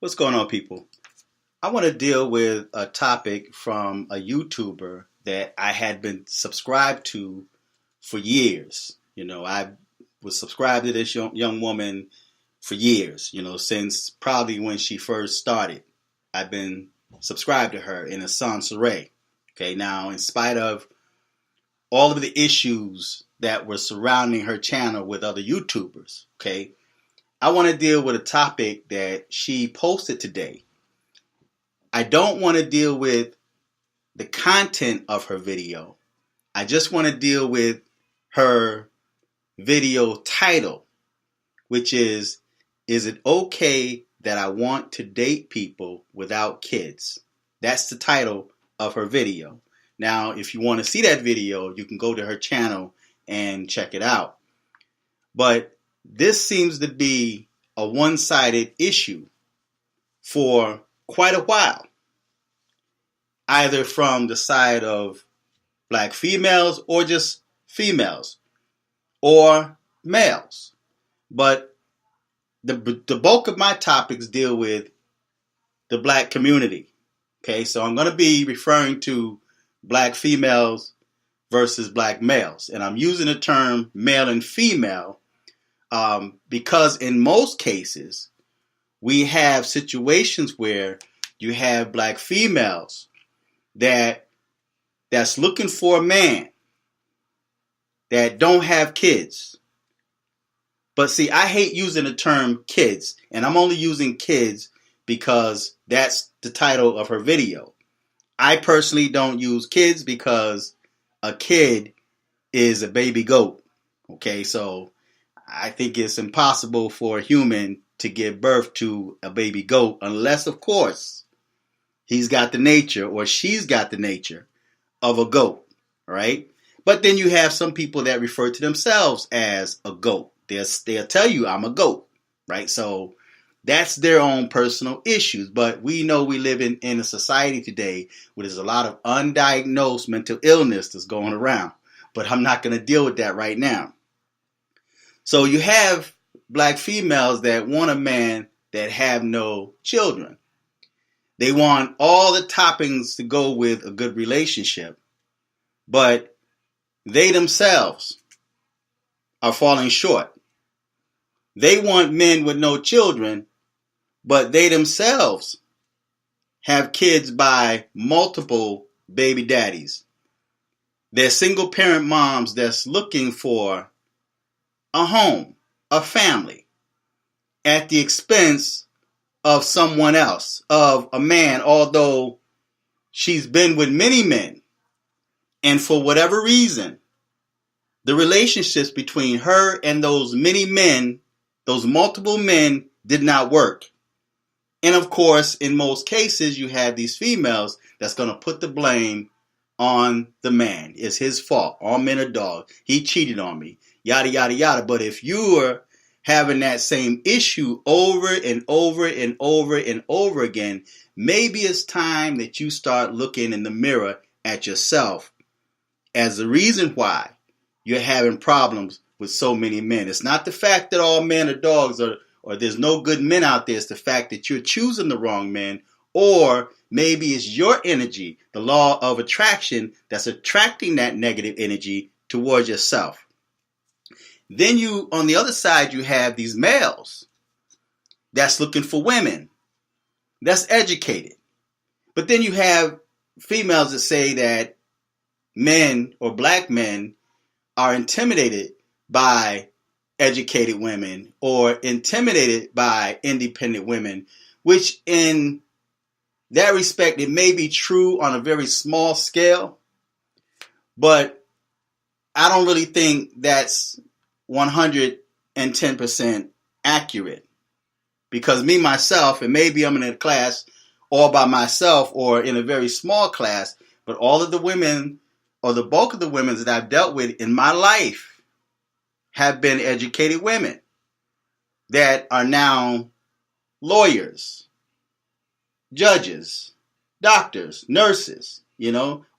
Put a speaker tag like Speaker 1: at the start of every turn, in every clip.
Speaker 1: What's going on, people? I want to deal with a topic from a YouTuber that I had been subscribed to for years. I was subscribed to this young woman for years, since probably when she first started. I've been subscribed to her in Sans Serif. Okay, now, in spite of all of the issues that were surrounding her channel with other YouTubers, okay, I want to deal with a topic that she posted today. I don't want to deal with the content of her video. I just want to deal with her video title, which is it okay that I want to date people without kids? That's the title of her video. Now, if you want to see that video, you can go to her channel and check it out. But this seems to be a one-sided issue for quite a while, either from the side of black females or just females or males. But the bulk of my topics deal with the black community. Okay, so I'm going to be referring to black females versus black males. And I'm using the term male and female because in most cases, we have situations where you have black females that's looking for a man that don't have kids. But see, I hate using the term kids, and I'm only using kids because that's the title of her video. I personally don't use kids because a kid is a baby goat. Okay, so I think it's impossible for a human to give birth to a baby goat unless, of course, he's got the nature or she's got the nature of a goat, right? But then you have some people that refer to themselves as a goat. They'll tell you, I'm a goat, right? So that's their own personal issues. But we know we live in a society today where there's a lot of undiagnosed mental illness that's going around. But I'm not going to deal with that right now. So you have black females that want a man that have no children. They want all the toppings to go with a good relationship, but they themselves are falling short. They want men with no children, but they themselves have kids by multiple baby daddies. They're single parent moms that's looking for a home, a family, at the expense of someone else, of a man, although she's been with many men. And for whatever reason, the relationships between her and those many men, those multiple men, did not work. And of course, in most cases, you have these females that's going to put the blame on the man. It's his fault. All men are dogs. He cheated on me. Yada, yada, yada. But if you're having that same issue over and over and over and over again, maybe it's time that you start looking in the mirror at yourself as the reason why you're having problems with so many men. It's not the fact that all men are dogs or there's no good men out there. It's the fact that you're choosing the wrong men, or maybe it's your energy, the law of attraction, that's attracting that negative energy towards yourself. Then on the other side, you have these males that's looking for women, that's educated. But then you have females that say that men or black men are intimidated by educated women or intimidated by independent women, which in that respect, it may be true on a very small scale, but I don't really think that's 110% accurate, because me, myself, and maybe I'm in a class all by myself or in a very small class, but all of the women or the bulk of the women that I've dealt with in my life have been educated women that are now lawyers, judges, doctors, nurses,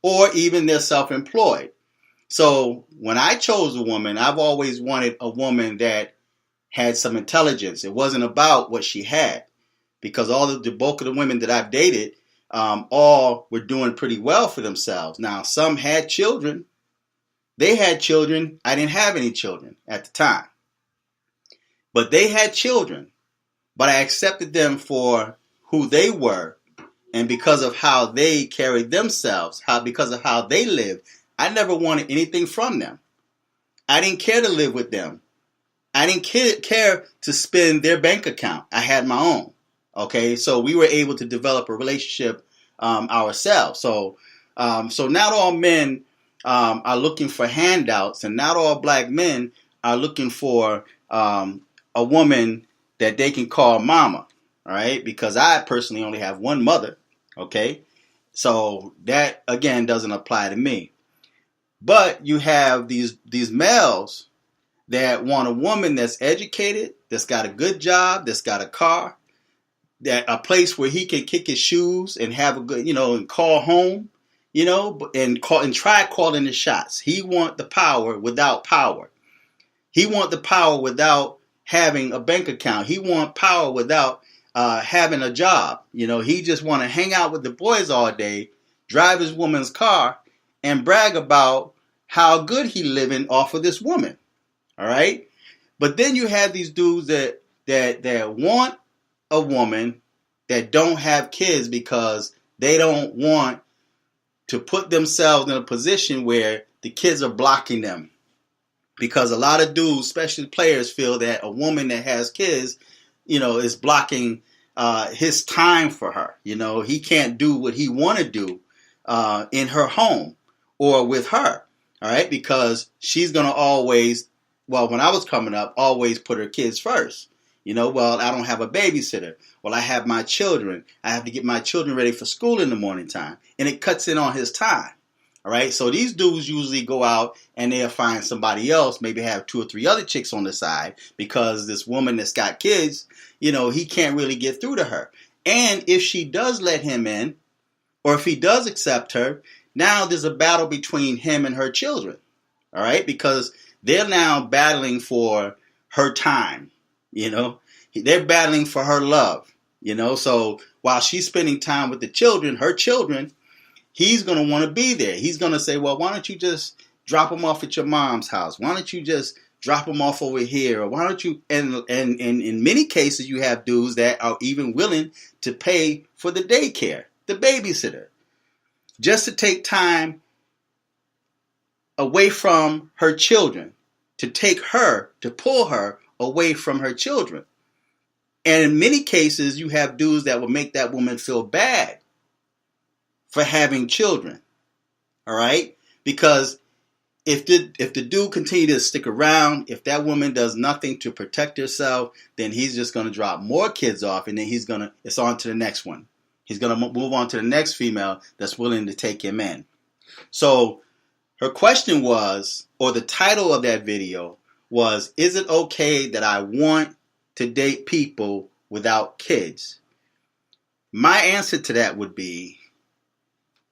Speaker 1: or even they're self-employed. So when I chose a woman, I've always wanted a woman that had some intelligence. It wasn't about what she had. because all the bulk of the women that I've dated, all were doing pretty well for themselves. Now, some had children. They had children. I didn't have any children at the time. But they had children. But I accepted them for who they were. And because of how they carried themselves, because of how they lived, I never wanted anything from them. I didn't care to live with them. I didn't care to spend their bank account. I had my own. Okay, so we were able to develop a relationship ourselves. So not all men are looking for handouts, and not all black men are looking for a woman that they can call mama. All right, because I personally only have one mother. Okay, so that again doesn't apply to me. But you have these males that want a woman that's educated, that's got a good job, that's got a car, that a place where he can kick his shoes and have a good, and call home, and try calling the shots. He want the power without power. He want the power without having a bank account. He want power without having a job. He just want to hang out with the boys all day, drive his woman's car, and brag about how good he living off of this woman. All right, but then you have these dudes that want a woman that don't have kids because they don't want to put themselves in a position where the kids are blocking them. Because a lot of dudes, especially players, feel that a woman that has kids, is blocking his time for her. He can't do what he want to do in her home or with her. All right, because she's going to always, when I was coming up, always put her kids first. I don't have a babysitter. Well, I have my children. I have to get my children ready for school in the morning time. And it cuts in on his time. All right. So these dudes usually go out and they'll find somebody else, maybe have 2 or 3 other chicks on the side, because this woman that's got kids, he can't really get through to her. And if she does let him in, or if he does accept her, now there's a battle between him and her children. All right. Because they're now battling for her time. They're battling for her love. So while she's spending time with the children, her children, he's going to want to be there. He's going to say, well, why don't you just drop them off at your mom's house? Why don't you just drop them off over here? Or why don't you, and in many cases, you have dudes that are even willing to pay for the daycare, the babysitter, just to take time away from her children, to pull her away from her children. And in many cases, you have dudes that will make that woman feel bad for having children. All right? Because if the dude continue to stick around, if that woman does nothing to protect herself, then he's just going to drop more kids off, and then it's on to the next one. He's going to move on to the next female that's willing to take him in. So her question was, or the title of that video was, is it okay that I want to date people without kids? My answer to that would be,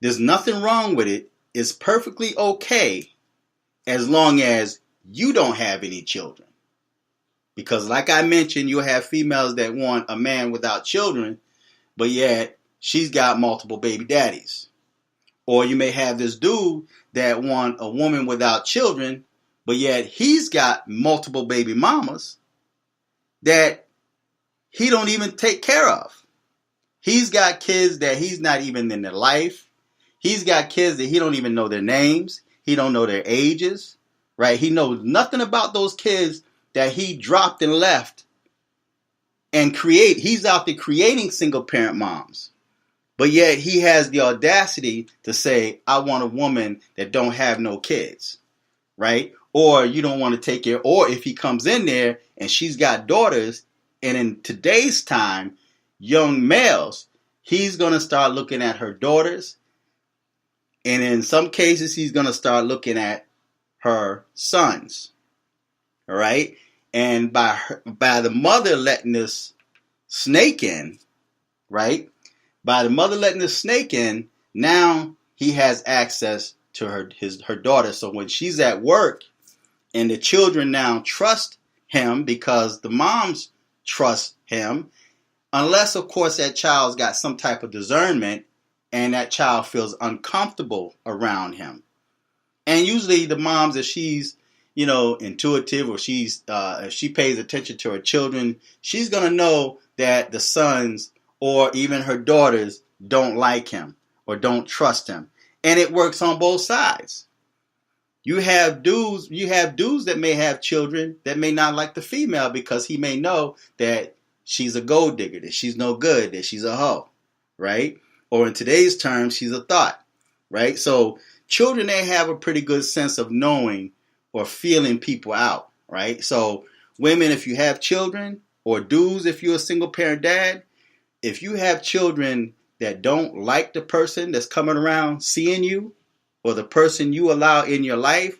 Speaker 1: there's nothing wrong with it. It's perfectly okay as long as you don't have any children. Because like I mentioned, you have females that want a man without children, but yet she's got multiple baby daddies. Or you may have this dude that want a woman without children, but yet he's got multiple baby mamas that he don't even take care of. He's got kids that he's not even in their life. He's got kids that he don't even know their names. He don't know their ages, right? He knows nothing about those kids that he dropped and left and he's out there creating single parent moms. But yet he has the audacity to say, I want a woman that don't have no kids, right? Or you don't want to take care. Or if he comes in there and she's got daughters, and in today's time, young males, he's going to start looking at her daughters. And in some cases, he's going to start looking at her sons. All right. And by the mother letting this snake in, right? By the mother letting this snake in, now he has access to her daughter. So when she's at work and the children now trust him because the moms trust him, Unless, of course, that child's got some type of discernment and that child feels uncomfortable around him. And usually the moms, if she's, intuitive, or if she pays attention to her children, she's going to know that the sons or even her daughters don't like him or don't trust him. And it works on both sides. You have dudes that may have children that may not like the female because he may know that she's a gold digger, that she's no good, that she's a hoe, right? Or in today's terms, she's a thought, right? So children, they have a pretty good sense of knowing or feeling people out, right? So women, if you have children, or dudes, if you're a single parent dad, if you have children that don't like the person that's coming around seeing you or the person you allow in your life,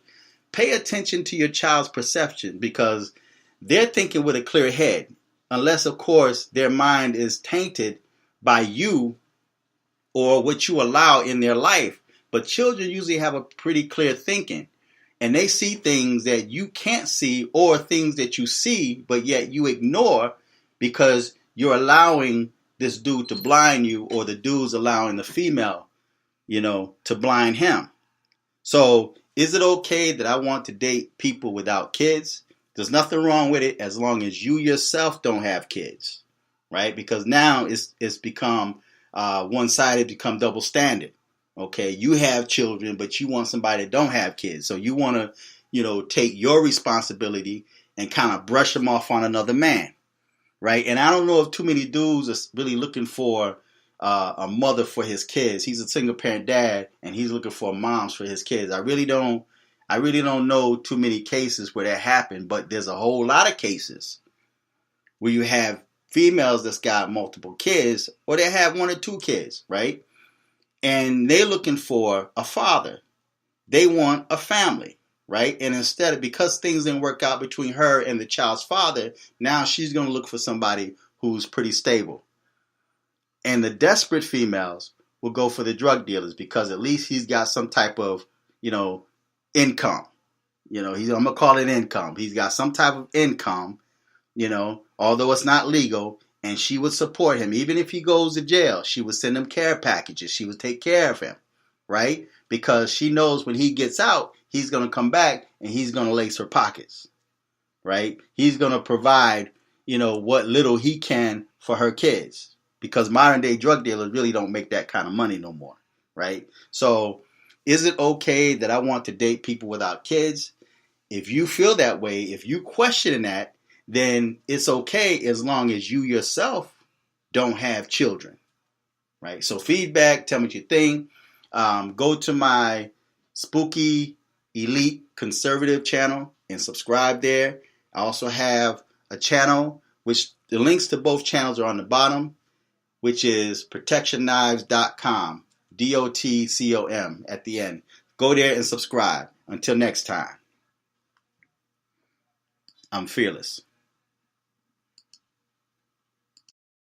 Speaker 1: pay attention to your child's perception, because they're thinking with a clear head, unless, of course, their mind is tainted by you or what you allow in their life. But children usually have a pretty clear thinking, and they see things that you can't see, or things that you see but yet you ignore because you're allowing this dude to blind you, or the dude's allowing the female, to blind him. So is it okay that I want to date people without kids? There's nothing wrong with it as long as you yourself don't have kids, right? Because now it's become one-sided, become double standard. Okay, you have children, but you want somebody that don't have kids. So you want to, take your responsibility and kind of brush them off on another man, right? And I don't know if too many dudes are really looking for a mother for his kids. He's a single parent dad, and he's looking for moms for his kids. I really don't know too many cases where that happened, but there's a whole lot of cases where you have females that's got multiple kids, or they have one or two kids, right? And they're looking for a father. They want a family, right? And because things didn't work out between her and the child's father, now she's going to look for somebody who's pretty stable. And the desperate females will go for the drug dealers, because at least he's got some type of, income. I'm going to call it income. He's got some type of income, although it's not legal. And she would support him. Even if he goes to jail, she would send him care packages. She would take care of him, right? Because she knows when he gets out, he's going to come back and he's going to lace her pockets, right? He's going to provide, what little he can for her kids. Because modern day drug dealers really don't make that kind of money no more, right? So is it okay that I want to date people without kids? If you feel that way, if you question that, then it's okay as long as you yourself don't have children, right? So feedback, tell me what you think. Go to my Spooky Elite Conservative channel and subscribe there. I also have a channel, which the links to both channels are on the bottom, which is protectionknives.com, DOTCOM at the end. Go there and subscribe. Until next time, I'm fearless.